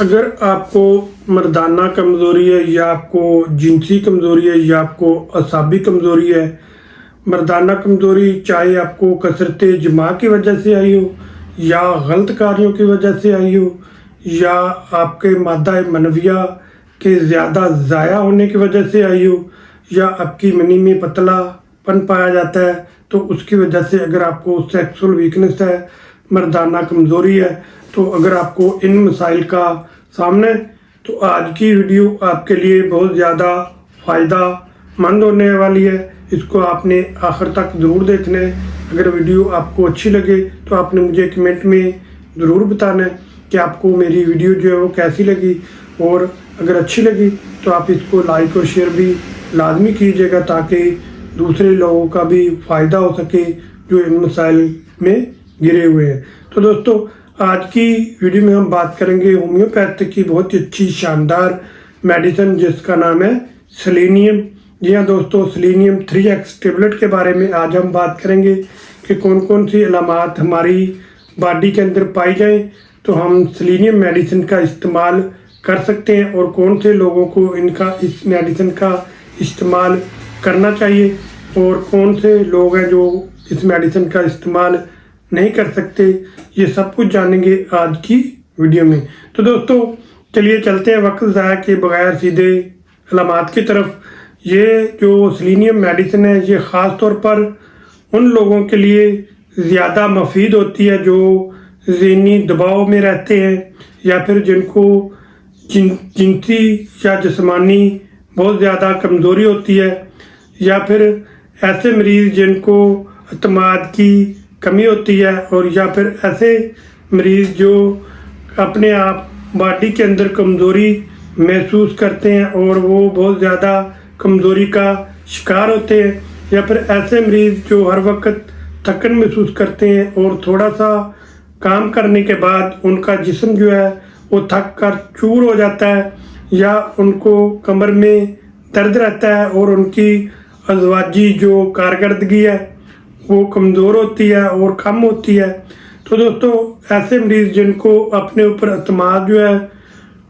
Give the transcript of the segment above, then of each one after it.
اگر آپ کو مردانہ کمزوری ہے یا آپ کو جنسی کمزوری ہے یا آپ کو اعصابی کمزوری ہے، مردانہ کمزوری چاہے آپ کو کثرت جماع کی وجہ سے آئی ہو یا غلط کاریوں کی وجہ سے آئی ہو یا آپ کے مادہ منویہ کے زیادہ ضائع ہونے کی وجہ سے آئی ہو یا آپ کی منی میں پتلا پن پایا جاتا ہے تو اس کی وجہ سے اگر آپ کو سیکسول ویکنس ہے، مردانہ کمزوری ہے، تو اگر آپ کو ان مسائل کا سامنا ہے تو آج کی ویڈیو آپ کے لیے بہت زیادہ فائدہ مند ہونے والی ہے۔ اس کو آپ نے آخر تک ضرور دیکھنا ہے۔ اگر ویڈیو آپ کو اچھی لگے تو آپ نے مجھے کمنٹ میں ضرور بتانا ہے کہ آپ کو میری ویڈیو جو ہے وہ کیسی لگی، اور اگر اچھی لگی تو آپ اس کو لائک اور شیئر بھی لازمی کیجیے گا تاکہ دوسرے لوگوں کا بھی فائدہ ہو سکے جو ان مسائل میں گرے ہوئے ہیں۔ تو دوستو، آج کی ویڈیو میں ہم بات کریں گے ہومیوپیتھی کی بہت ہی اچھی شاندار میڈیسن جس کا نام ہے سیلینیم۔ جی ہاں دوستو، سیلینیم 3X ٹیبلٹ کے بارے میں آج ہم بات کریں گے کہ کون کون سی علامات ہماری باڈی کے اندر پائی جائیں تو ہم سیلینیم میڈیسن کا استعمال کر سکتے ہیں، اور کون سے لوگوں کو اس میڈیسن کا استعمال کرنا چاہیے اور کون سے لوگ ہیں جو اس میڈیسن کا استعمال نہیں کر سکتے۔ یہ سب کچھ جانیں گے آج کی ویڈیو میں۔ تو دوستو چلیے چلتے ہیں وقت ضائع کے بغیر سیدھے علامات کی طرف۔ یہ جو سیلینیم میڈیسن ہے یہ خاص طور پر ان لوگوں کے لیے زیادہ مفید ہوتی ہے جو ذہنی دباؤ میں رہتے ہیں یا پھر جن کو جنسی یا جسمانی بہت زیادہ کمزوری ہوتی ہے، یا پھر ایسے مریض جن کو اعتماد کی کمی ہوتی ہے، اور یا پھر ایسے مریض جو اپنے آپ باڈی کے اندر کمزوری محسوس کرتے ہیں اور وہ بہت زیادہ کمزوری کا شکار ہوتے ہیں، یا پھر ایسے مریض جو ہر وقت تھکن محسوس کرتے ہیں اور تھوڑا سا کام کرنے کے بعد ان کا جسم جو ہے وہ تھک کر چور ہو جاتا ہے، یا ان کو کمر میں درد رہتا ہے اور ان کی ازواجی جو کارکردگی ہے وہ کمزور ہوتی ہے اور کم ہوتی ہے۔ تو دوستو ایسے مریض جن کو اپنے اوپر اعتماد جو ہے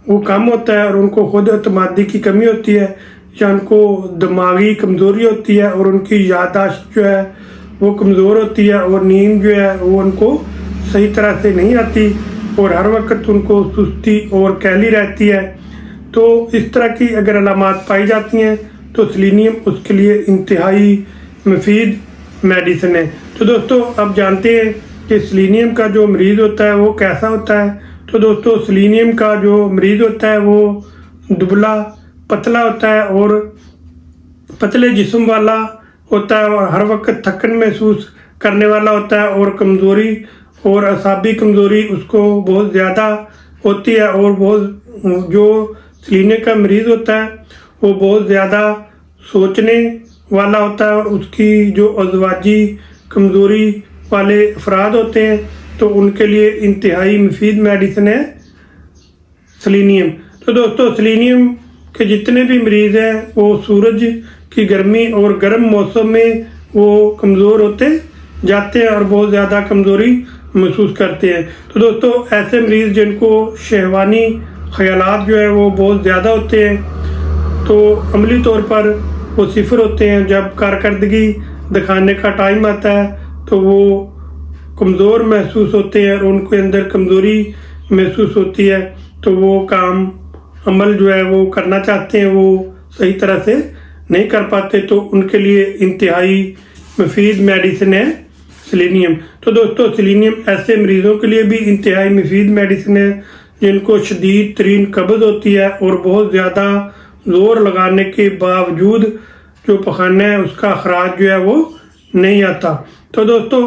وہ کم ہوتا ہے اور ان کو خود اعتمادی کی کمی ہوتی ہے، یا ان کو دماغی کمزوری ہوتی ہے اور ان کی یادداشت جو ہے وہ کمزور ہوتی ہے، اور نیند جو ہے وہ ان کو صحیح طرح سے نہیں آتی اور ہر وقت ان کو سستی اور کیلی رہتی ہے، تو اس طرح کی اگر علامات پائی جاتی ہیں تو سیلینیم اس کے لیے انتہائی مفید میڈیسن ہے۔ تو دوستو اب جانتے ہیں کہ سیلینیم کا جو مریض ہوتا ہے وہ کیسا ہوتا ہے۔ تو دوستو سیلینیم کا جو مریض ہوتا ہے وہ دبلا پتلا ہوتا ہے اور پتلے جسم والا ہوتا ہے، اور ہر وقت تھکن محسوس کرنے والا ہوتا ہے، اور کمزوری اور اعصابی کمزوری اس کو بہت زیادہ ہوتی ہے، اور بہت جو سیلینیم کا مریض ہوتا ہے وہ بہت زیادہ سوچنے والا ہوتا ہے، اور اس کی جو ازواجی کمزوری والے افراد ہوتے ہیں تو ان کے لیے انتہائی مفید میڈیسن ہے سیلینیم۔ تو دوستو سیلینیم کے جتنے بھی مریض ہیں وہ سورج کی گرمی اور گرم موسم میں وہ کمزور ہوتے جاتے ہیں اور بہت زیادہ کمزوری محسوس کرتے ہیں۔ تو دوستو ایسے مریض جن کو شہوانی خیالات جو ہے وہ بہت زیادہ ہوتے ہیں تو عملی طور پر وہ صفر ہوتے ہیں، جب کارکردگی دکھانے کا ٹائم آتا ہے تو وہ کمزور محسوس ہوتے ہیں اور ان کے اندر کمزوری محسوس ہوتی ہے، تو وہ کام عمل جو ہے وہ کرنا چاہتے ہیں وہ صحیح طرح سے نہیں کر پاتے، تو ان کے لیے انتہائی مفید میڈیسن ہے سیلینیم۔ تو دوستو سیلینیم ایسے مریضوں کے لیے بھی انتہائی مفید میڈیسن ہے جن کو شدید ترین قبض ہوتی ہے اور بہت زیادہ زور لگانے کے باوجود جو پخانہ ہے اس کا اخراج جو ہے وہ نہیں آتا۔ تو دوستو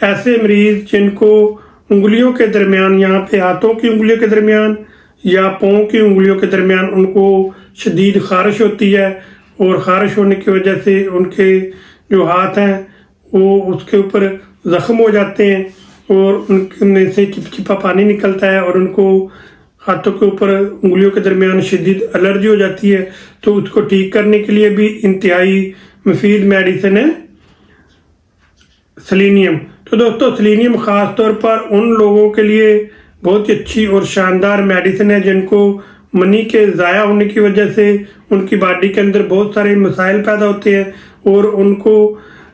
ایسے مریض جن کو انگلیوں کے درمیان، یہاں پہ ہاتھوں کی انگلیوں کے درمیان یا پاؤں کی انگلیوں کے درمیان ان کو شدید خارش ہوتی ہے، اور خارش ہونے کی وجہ سے ان کے جو ہاتھ ہیں وہ اس کے اوپر زخم ہو جاتے ہیں اور ان میں سے چپچپا پانی نکلتا ہے، اور ان کو ہاتھوں کے اوپر انگلیوں کے درمیان شدید الرجی ہو جاتی ہے، تو اس کو ٹھیک کرنے کے لیے بھی انتہائی مفید میڈیسن ہے سیلینیم۔ تو دوستو سیلینیم خاص طور پر ان لوگوں کے لیے बहुत ही अच्छी और शानदार मेडिसिन है, जिनको मनी के ज़ाया होने की वजह से उनकी बॉडी के अंदर बहुत सारे मसाइल पैदा होते हैं और उनको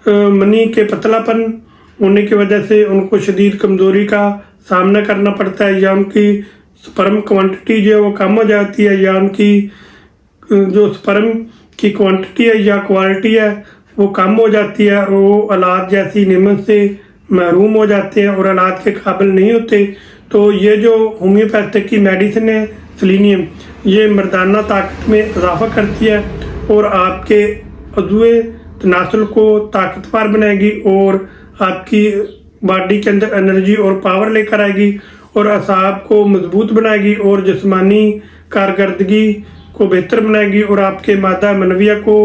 मनी के पतलापन होने की वजह से उनको शदीद कमज़ोरी का सामना करना पड़ता है, या उनकी स्पर्म क्वांटिटी जो है वो कम हो जाती है, या उनकी जो स्पर्म की क्वांटिटी है या क्वालिटी है वो कम हो जाती है और वो औलाद जैसी नेमत से महरूम हो जाते हैं और औलाद के काबिल नहीं होते। तो ये जो होम्योपैथिक की मेडिसिन है सेलेनियम, ये मर्दाना ताकत में इजाफा करती है और आपके अज़ुए तनासुल को ताकतवर बनाएगी और आपकी बॉडी के अंदर एनर्जी और पावर लेकर आएगी और असाब को मजबूत बनाएगी और जिस्मानी कारकर्दगी को बेहतर बनाएगी और आपके मादा मनविया को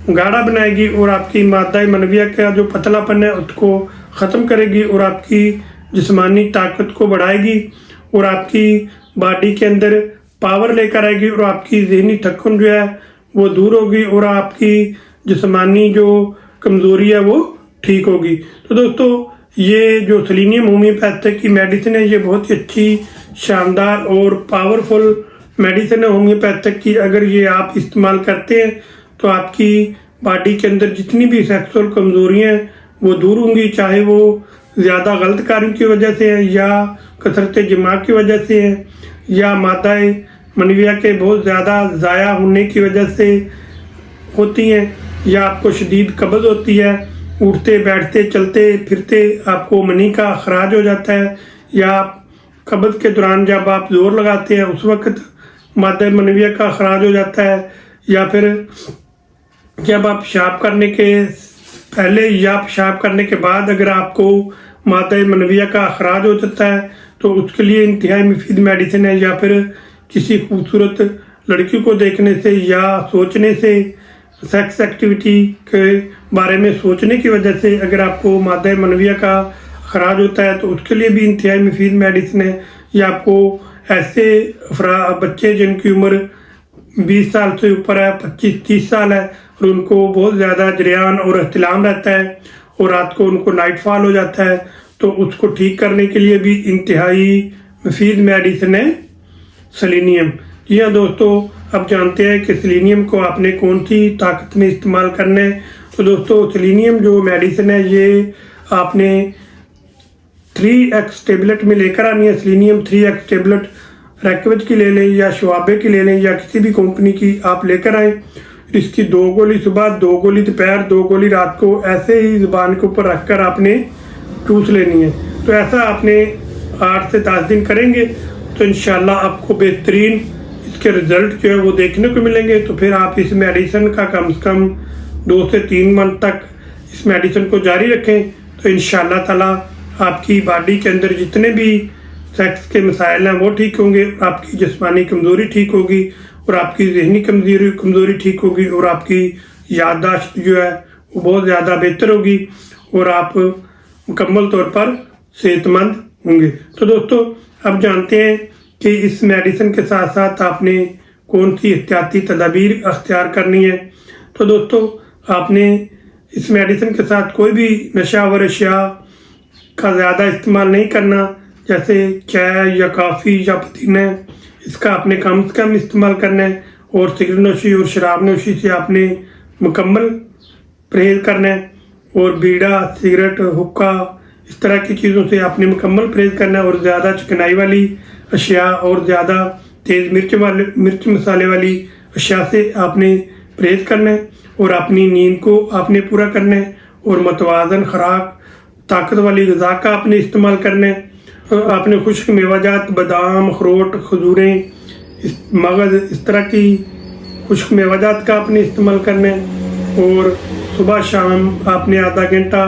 गाढ़ा बनाएगी और आपकी मादा मनविया का जो पतलापन है उसको ख़त्म करेगी और आपकी जिस्मानी ताकत को बढ़ाएगी और आपकी बॉडी के अंदर पावर लेकर आएगी और आपकी ज़हनी थकन जो है वो दूर होगी और आपकी जिस्मानी जो कमज़ोरी है वो ठीक होगी। तो दोस्तों, ये जो सेलेनियम होम्योपैथिक की मेडिसिन है, ये बहुत ही अच्छी, शानदार और पावरफुल मेडिसिन है होम्योपैथिक की। अगर ये आप इस्तेमाल करते हैं तो आपकी बॉडी के अंदर जितनी भी सेक्सुअल कमज़ोरियाँ हैं वो दूर होंगी, चाहे वो ज़्यादा गलत कार्यों की वजह से है या कसरत जिमा की वजह से है या मादाए मनविया के बहुत ज़्यादा ज़ाया होने की वजह से होती हैं, या आपको शदीद कब्ज़ होती है, उठते बैठते चलते फिरते आपको मनी का अखराज हो जाता है, या कब्ज़ के दौरान जब आप जोर लगाते हैं उस वक्त मादा मनविया का अखराज हो जाता है, या फिर जब आप पेशाब करने के पहले या पेशाब करने के बाद अगर आपको मादा मनविया का अखराज हो जाता है तो उसके लिए इंतहाई मुफीद मेडिसिन है। या फिर किसी खूबसूरत लड़की को देखने से या सोचने से, सेक्स एक्टिविटी के बारे में सोचने की वजह से अगर आपको मादा मनविया का अखराज होता है तो उसके लिए भी इंतहाई मुफीद मेडिसिन है। या आपको ऐसे बच्चे जिनकी उम्र 20 साल से ऊपर है, 25-30 साल है और उनको बहुत ज़्यादा जरियान और एहतिलाम रहता है और रात को उनको नाइट फॉल हो जाता है, तो उसको ठीक करने के लिए भी इंतहाई मुफीद मेडिसिन है सेलेनियम। जी हाँ दोस्तों, अब जानते हैं कि सेलेनियम को आपने कौन सी ताकत में इस्तेमाल करना है। तो दोस्तों, सेलेनियम जो मेडिसिन है ये आपने 3x टेबलेट में लेकर आनी है। सेलेनियम 3x टेबलेट रैकवेज की ले लें या शवाबे की ले लें या किसी भी कंपनी की आप लेकर आएँ। इसकी 2 गोली सुबह, 2 गोली दोपहर, 2 गोली रात को ऐसे ही ज़ुबान के ऊपर रखकर आपने चूस लेनी है। तो ऐसा आपने 8 से 10 दिन करेंगे तो इंशाल्लाह आपको बेहतरीन इसके रिज़ल्ट जो है वो देखने को मिलेंगे। तो फिर आप इस मेडिसिन का कम से कम 2 से 3 मंथ तक इस मेडिसिन को जारी रखें, तो इंशाल्लाह ताला आपकी बॉडी के अंदर जितने भी सेक्स के मसाइल हैं वो ठीक होंगे, आपकी जिस्मानी कमज़ोरी ठीक होगी और आपकी ज़हनी कमज़ोरी ठीक होगी और आपकी याददाश्त जो है वो बहुत ज़्यादा बेहतर होगी और आप मुकम्मल तौर पर सेहतमंद होंगे। तो दोस्तों, अब जानते हैं कि इस मेडिसिन के साथ साथ आपने कौन सी एहतियाती तदाबीर अख्तियार करनी है। तो दोस्तों, आपने इस मेडिसिन के साथ कोई भी नशावर अशिया का ज़्यादा इस्तेमाल नहीं करना, जैसे चाय या कॉफ़ी या पुदीना, इसका आपने कम से कम इस्तेमाल करना है और सिगरेट नोशी और शराब नोशी से आपने मुकम्मल परहेज़ करना है और बीड़ा, सिगरेट, हुक्का, इस तरह की चीज़ों से आपने मुकम्मल परहेज़ करना है और ज़्यादा चिकनाई वाली अशिया और ज़्यादा तेज़ मिर्च मसाले वाली अशिया से आपने परहेज़ करना है और अपनी नींद को आपने पूरा करना है और मतवाज़न खुराक, ताकत वाली ग़िज़ा का आपने इस्तेमाल करना है। आपने खुश्क मेवाजात, बादाम, अखरोट, खजूरें, मगज़, इस तरह की खुश्क मेवाजात का आपने इस्तेमाल करना है और सुबह शाम आपने आधा घंटा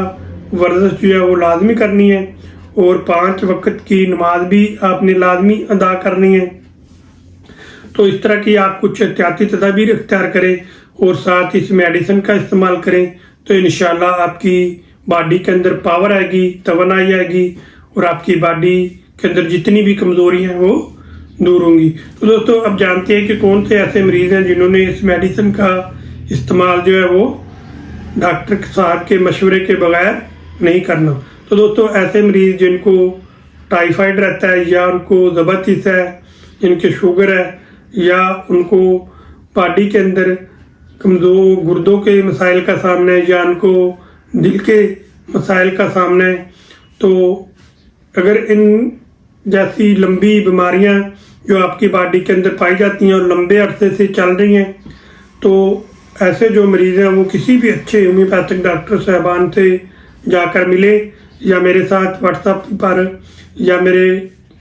वर्जिश जो है वो लाजमी करनी है और 5 वक्त की नमाज भी आपने लाजमी अदा करनी है। तो इस तरह की आप कुछ एहतियाती तदाबीर इख्तियार करें और साथ इस मेडिसिन का इस्तेमाल करें, तो इंशाल्लाह आपकी बॉडी के अंदर पावर आएगी, तवानाई आएगी और आपकी बॉडी के अंदर जितनी भी कमज़ोरी हैं वो दूर होंगी। तो दोस्तों, अब जानते हैं कि कौन से ऐसे मरीज़ हैं जिन्होंने इस मेडिसिन का इस्तेमाल जो है वो डॉक्टर साहब के मशवरे के बगैर नहीं करना। तो दोस्तों, ऐसे मरीज़ जिनको टाइफाइड रहता है, या उनको ज़बरदस्त है, इनके शुगर है, या उनको बॉडी के अंदर कमज़ोर गुर्दों के मसाइल का सामना है, या उनको दिल के मसाइल का सामना है, तो अगर इन जैसी लंबी बीमारियां जो आपकी बॉडी के अंदर पाई जाती हैं और लंबे अरसे से चल रही हैं, तो ऐसे जो मरीज़ हैं वो किसी भी अच्छे होम्योपैथिक डॉक्टर साहबान से जाकर मिले, या मेरे साथ व्हाट्सएप पर या मेरे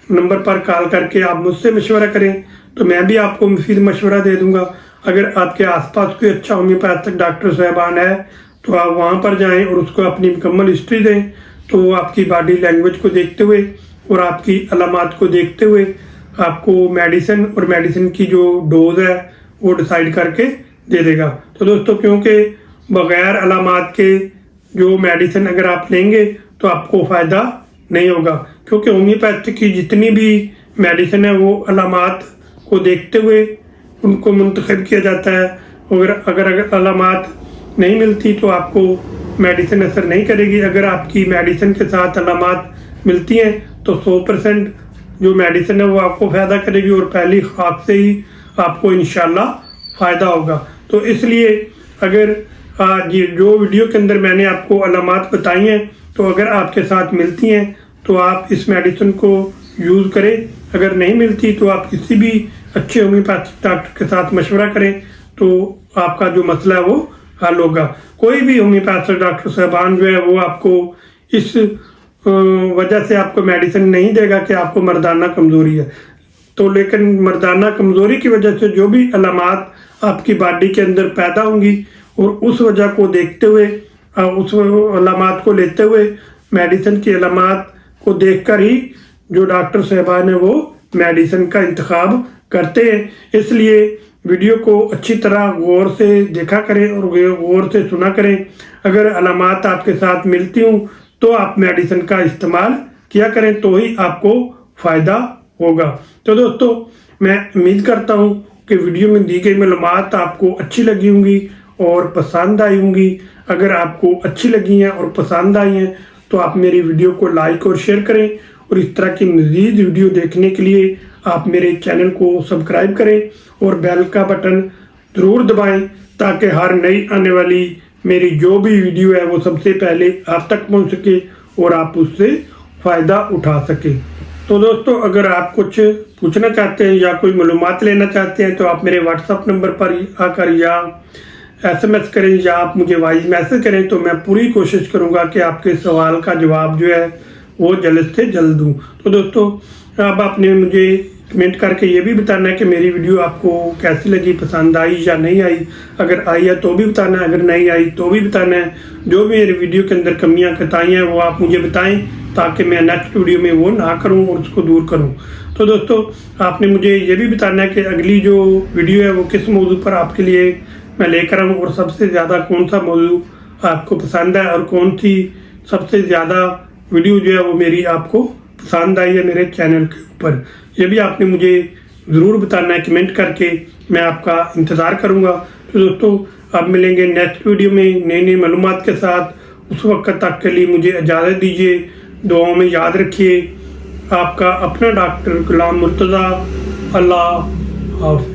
नंबर पर कॉल करके आप मुझसे मशवरा करें, तो मैं भी आपको मुफीद मशवरा दे दूंगा। अगर आपके आसपास कोई अच्छा होम्योपैथिक डॉक्टर साहबान है तो आप वहाँ पर जाएं और उसको अपनी मुकम्मल हिस्ट्री दें, तो वो आपकी बॉडी लैंग्वेज को देखते हुए और आपकी अलामात को देखते हुए आपको मेडिसिन और मेडिसिन की जो डोज है वो डिसाइड करके दे देगा। तो दोस्तों, क्योंकि बग़ैर अलामात के जो मेडिसिन अगर आप लेंगे तो आपको फ़ायदा नहीं होगा, क्योंकि होम्योपैथी की जितनी भी मेडिसिन है वो अलामात को देखते हुए उनको मुंतखब किया जाता है। अगर अलामात नहीं मिलती तो आपको मेडिसिन असर नहीं करेगी। अगर आपकी मेडिसिन के साथ अलामात मिलती हैं तो 100% जो मेडिसिन है वो आपको फ़ायदा करेगी और पहली खाक से ही आपको इंशाल्लाह फ़ायदा होगा। तो इसलिए अगर ये जो वीडियो के अंदर मैंने आपको अलामात बताई हैं, तो अगर आपके साथ मिलती हैं तो आप इस मेडिसिन को यूज़ करें। अगर नहीं मिलती तो आप किसी भी अच्छे होम्योपैथिक डॉक्टर के साथ मशवरा करें, तो आपका जो मसला है वो हल होगा। कोई भी होम्योपैथिक डॉक्टर साहबान जो है वो आपको इस वजह से आपको मेडिसिन नहीं देगा कि आपको मर्दाना कमज़ोरी है, तो लेकिन मर्दाना कमज़ोरी की वजह से जो भी अलामात आपकी बॉडी के अंदर पैदा होंगी और उस वजह को देखते हुए उस अलामात को लेते हुए मेडिसिन की अलामात को देखकर ही जो डॉक्टर साहबान है वो मेडिसिन का इंतखाब करते हैं। इसलिए वीडियो को अच्छी तरह गौर से देखा करें और गौर से सुना करें। अगर अलामात आपके साथ मिलती हूँ तो आप मेडिसिन का इस्तेमाल किया करें, तो ही आपको फ़ायदा होगा। तो दोस्तों, मैं उम्मीद करता हूँ कि वीडियो में दी गई मालूमात आपको अच्छी लगी होंगी और पसंद आई होंगी। अगर आपको अच्छी लगी हैं और पसंद आई हैं तो आप मेरी वीडियो को लाइक और शेयर करें, और इस तरह की मज़ीद वीडियो देखने के लिए आप मेरे चैनल को सब्सक्राइब करें और बेल का बटन ज़रूर दबाएं, ताकि हर नई आने वाली मेरी जो भी वीडियो है वो सबसे पहले आप तक पहुंच सके और आप उससे फ़ायदा उठा सकें। तो दोस्तों, अगर आप कुछ पूछना चाहते हैं या कोई मालूमात लेना चाहते हैं तो आप मेरे व्हाट्सएप नंबर पर आकर या SMS करें या आप मुझे वॉइस मैसेज करें, तो मैं पूरी कोशिश करूंगा कि आपके सवाल का जवाब जो है वो जल्द से जल्द दूँ। तो दोस्तों, अब आपने मुझे कमेंट करके ये भी बताना है कि मेरी वीडियो आपको कैसी लगी, पसंद आई या नहीं आई। अगर आई है तो भी बताना है, अगर नहीं आई तो भी बताना है। जो भी मेरी वीडियो के अंदर कमियां कताई हैं वो आप मुझे बताएं, ताकि मैं नेक्स्ट वीडियो में वो ना करूं और उसको दूर करूं। तो दोस्तों, आपने मुझे ये भी बताना है कि अगली जो वीडियो है वो किस मौजू पर आपके लिए मैं लेकर आऊँ, और सबसे ज़्यादा कौन सा मौजू आपको पसंद है और कौन सी सबसे ज़्यादा वीडियो जो है वो मेरी आपको पसंद आई है मेरे चैनल के ऊपर। ये भी आपने मुझे ज़रूर बताना है कमेंट करके, मैं आपका इंतज़ार करूँगा। तो दोस्तों, अब मिलेंगे नेक्स्ट वीडियो में नई नई मालूमात के साथ। उस वक्त तक के लिए मुझे इजाज़त दीजिए। दुआओं में याद रखिए। आपका अपना डॉक्टर गुलाम मुर्तज़ा। अल्लाह हाफ़िज़।